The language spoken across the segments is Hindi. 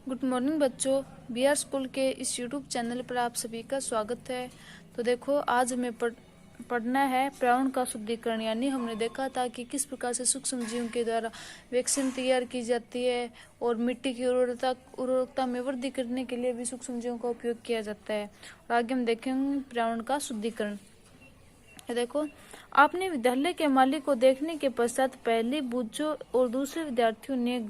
गुड मॉर्निंग बच्चों। बीआर स्कूल के इस यूट्यूब चैनल पर आप सभी का स्वागत है। तो देखो, आज हमें पढ़ना है पर्यावरण का शुद्धिकरण। यानी हमने देखा था कि किस प्रकार से सूक्ष्म जीवों के द्वारा वैक्सीन तैयार की जाती है और मिट्टी की उर्वरकता में वृद्धि करने के लिए भी सूक्ष्म जीवों का उपयोग किया जाता है। और आगे हम देखेंगे पर्यावरण का शुद्धिकरण। देखो, आपने विद्यालय के माली को देखने के पश्चात पहले बच्चों और दूसरे विद्यार्थियों ने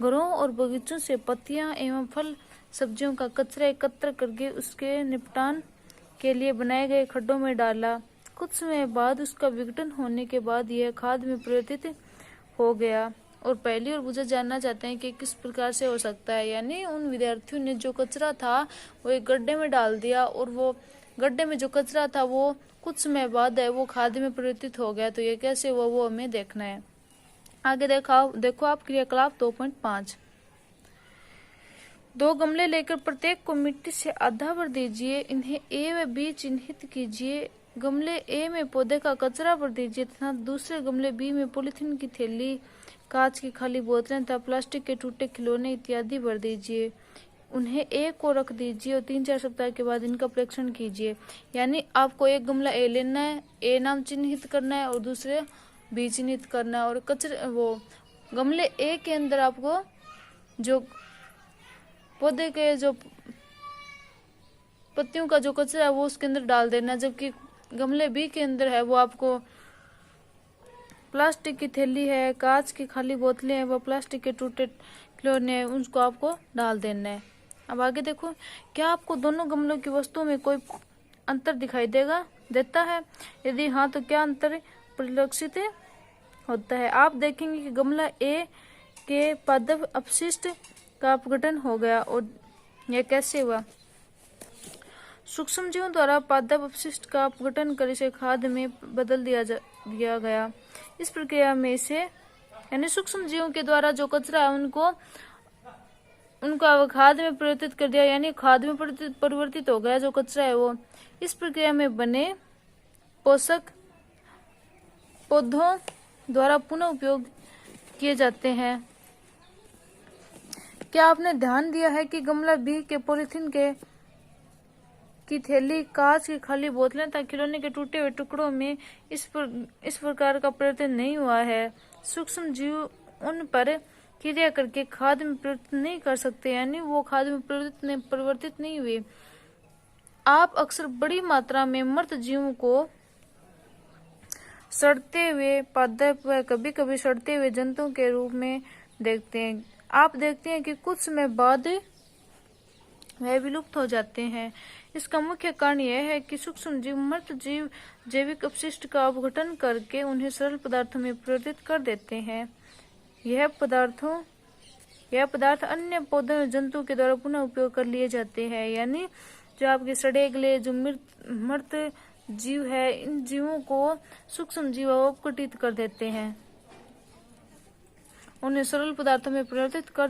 घरों और बगीचों से पत्तियां एवं फल सब्जियों का कचरा एकत्र करके उसके निपटान के लिए बनाए गए खड्डों में डाला। कुछ समय बाद उसका विघटन होने के बाद यह खाद में परिवर्तित हो गया। और पहली ओर बुझे जानना चाहते हैं कि किस प्रकार से हो सकता है। यानी उन विद्यार्थियों ने जो कचरा था वो एक गड्ढे में डाल दिया और वो गड्ढे में जो कचरा था वो कुछ समय बाद है वो खाद में परिवर्तित हो गया। तो ये कैसे हुआ वो हमें देखना है। आगे देखो आप क्रियाकलाप 2.5। 2 गमले लेकर प्रत्येक को मिट्टी से आधा भर दीजिए। इन्हें ए व बी चिन्हित कीजिए। गमले ए में पौधे का कचरा भर दीजिए तथा दूसरे गमले बी में पॉलीथीन की थैली, कांच की खाली बोतलें तथा प्लास्टिक के टूटे खिलौने इत्यादि भर दीजिए। उन्हें ए को रख दीजिए और 3-4 सप्ताह के बाद इनका परीक्षण कीजिए। यानी आपको एक गमला ए लेना है, ए नाम चिन्हित करना है और दूसरे बी चिन्हित करना है। और कचरे वो गमले ए के अंदर आपको जो पौधे के जो पत्तियों का जो कचरा है वो उसके अंदर डाल देना, जबकि गमले बी के अंदर है वो आपको प्लास्टिक की थैली है, कांच की खाली बोतलें हैं, वो प्लास्टिक के टूटे खिलौने हैं, उसको आपको डाल देना है। अब आगे देखो, क्या आपको दोनों गमलों की वस्तुओं में कोई अंतर दिखाई देता है? यदि हाँ तो क्या अंतर परिलक्षित होता है? आप देखेंगे कि गमला ए के पादप अपशिष्ट का अपघटन हो गया। और यह कैसे हुआ? सूक्ष्म जीवों द्वारा पादप अपशिष्ट का अपघटन कर इसे खाद में बदल दिया गया। इस प्रक्रिया में इसे यानी सूक्ष्म जीवों के द्वारा जो कचरा है उनका खाद में परिवर्तित कर दिया। यानी खाद में परिवर्तित हो गया जो कचरा है वो। इस प्रक्रिया में बने पोषक पौधों द्वारा पुनः उपयोग किए जाते हैं। क्या आपने ध्यान दिया है कि गमला बी के पॉलीथीन की थैली, कांच की खाली बोतलें तथा खिलौने के टूटे हुए टुकड़ों में इस प्रकार का परिवर्तन नहीं हुआ है। सूक्ष्म जीव उन पर क्रिया करके खाद में परिवर्तित नहीं कर सकते, यानी वो खाद में परिवर्तित नहीं हुए। आप अक्सर बड़ी मात्रा में मृत जीवों को सड़ते हुए पादप व कभी कभी सड़ते हुए जंतुओं के रूप में देखते हैं। आप देखते हैं कि कुछ समय बाद वह विलुप्त हो जाते हैं। इसका मुख्य कारण यह है कि सूक्ष्म जीव मृत जैविक अपशिष्ट का अपघटन करके उन्हें सरल पदार्थों में परिवर्तित कर देते हैं। यह पदार्थ अन्य पौधों और जंतुओं के द्वारा पुनः उपयोग कर लिए जाते हैं। यानी जो आपके सड़े गले जो मृत जीव है, इन जीवों को सूक्ष्म जीव अपघटित कर देते हैं, उन्हें सरल पदार्थों में परिवर्तित कर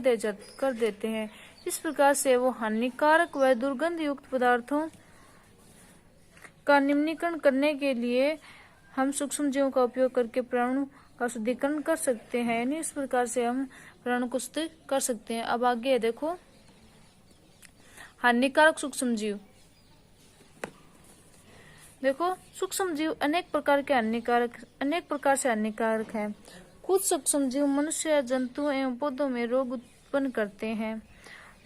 देते हैं। इस प्रकार से वो हानिकारक व दुर्गंध युक्त पदार्थों का निम्नीकरण करने के लिए हम सूक्ष्म जीवों का उपयोग करके पर्यावरण का शुद्धिकरण कर सकते हैं। यानी इस प्रकार से हम पर्यावरण को शुद्ध कर सकते हैं। अब आगे देखो, हानिकारक सूक्ष्म जीव। देखो, सूक्ष्म जीव अनेक प्रकार से हानिकारक हैं। कुछ सूक्ष्म जीव मनुष्य, जंतु एवं पौधों में रोग उत्पन्न करते हैं।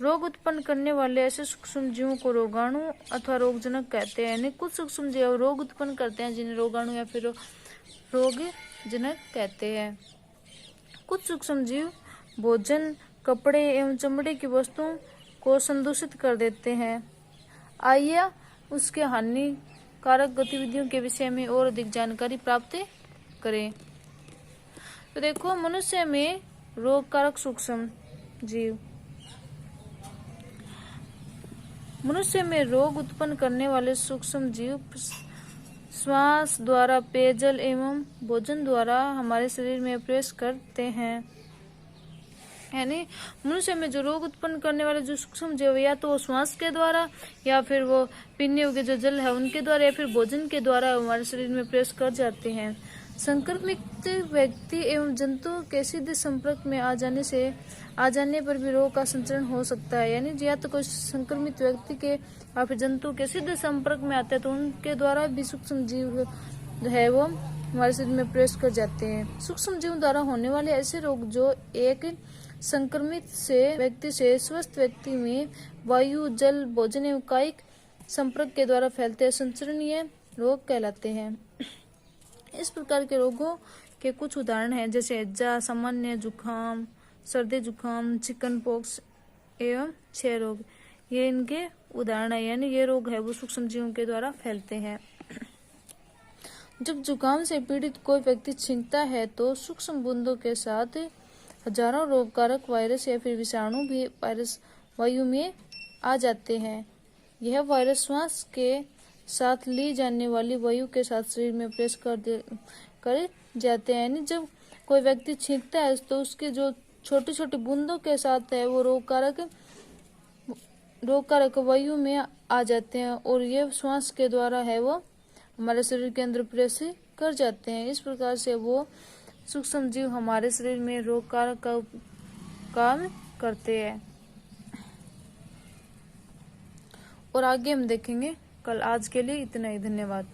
रोग उत्पन्न करने वाले ऐसे सूक्ष्म जीवों को रोगाणु अथवा रोगजनक कहते हैं। यानी कुछ सूक्ष्म जीव रोग उत्पन्न करते हैं जिन्हें रोगाणु या फिर रोगजनक कहते हैं। कुछ सूक्ष्म जीव भोजन, कपड़े एवं चमड़े की वस्तुओं को संदूषित कर देते हैं। आइए उसके हानिकारक गतिविधियों के विषय में और अधिक जानकारी प्राप्त करें। तो देखो, मनुष्य में रोगकारक सूक्ष्म जीव। मनुष्य में रोग उत्पन्न करने वाले सूक्ष्म जीव श्वास द्वारा, पेयजल एवं भोजन द्वारा हमारे शरीर में प्रवेश करते हैं। यानी मनुष्य में जो रोग उत्पन्न करने वाले जो सूक्ष्म जीव या तो वो श्वास के द्वारा या फिर वो पीने योग्य जो जल है उनके द्वारा या फिर भोजन के द्वारा हमारे शरीर में प्रवेश कर जाते हैं। संक्रमित व्यक्ति एवं जंतु के सीधे संपर्क में आ जाने से आ जाने पर भी रोग का संचरण हो सकता है। यानी या तो कोई संक्रमित व्यक्ति के या फिर जंतु के सीधे संपर्क में आते हैं तो उनके द्वारा भी सूक्ष्म जीव है वो हमारे शरीर में प्रवेश कर जाते हैं। सूक्ष्म जीव द्वारा होने वाले ऐसे रोग जो एक संक्रमित व्यक्ति से स्वस्थ व्यक्ति में वायु, जल, भोजन एवं कायिक संपर्क के द्वारा फैलते हैं संचरणीय रोग कहलाते हैं। इस प्रकार के रोगों के कुछ उदाहरण हैं जैसे हैजा, सामान्य जुकाम, सर्दी जुकाम, चिकन पॉक्स एवं क्षय रोग। ये इनके उदाहरण है। यानी ये रोग है वो सूक्ष्म जीवों के द्वारा फैलते हैं। जब जुकाम से पीड़ित कोई व्यक्ति छींकता है तो सूक्ष्म बूंदों के साथ हजारों रोगकारक वायरस या फिर विषाणु भी वायरस वायु में आ जाते हैं। यह वायरस श्वास के साथ ली जाने वाली वायु के साथ शरीर में प्रवेश कर जाते हैं। यानी जब कोई व्यक्ति छींकता है तो उसके जो छोटी छोटी बूंदों के साथ है वो रोगकारक वायु में आ जाते हैं और ये श्वास के द्वारा है वो हमारे शरीर के अंदर प्रवेश कर जाते हैं। इस प्रकार से वो सूक्ष्म जीव हमारे शरीर में रोगकारक का काम करते हैं। और आगे हम देखेंगे कल। आज के लिए इतना ही, धन्यवाद।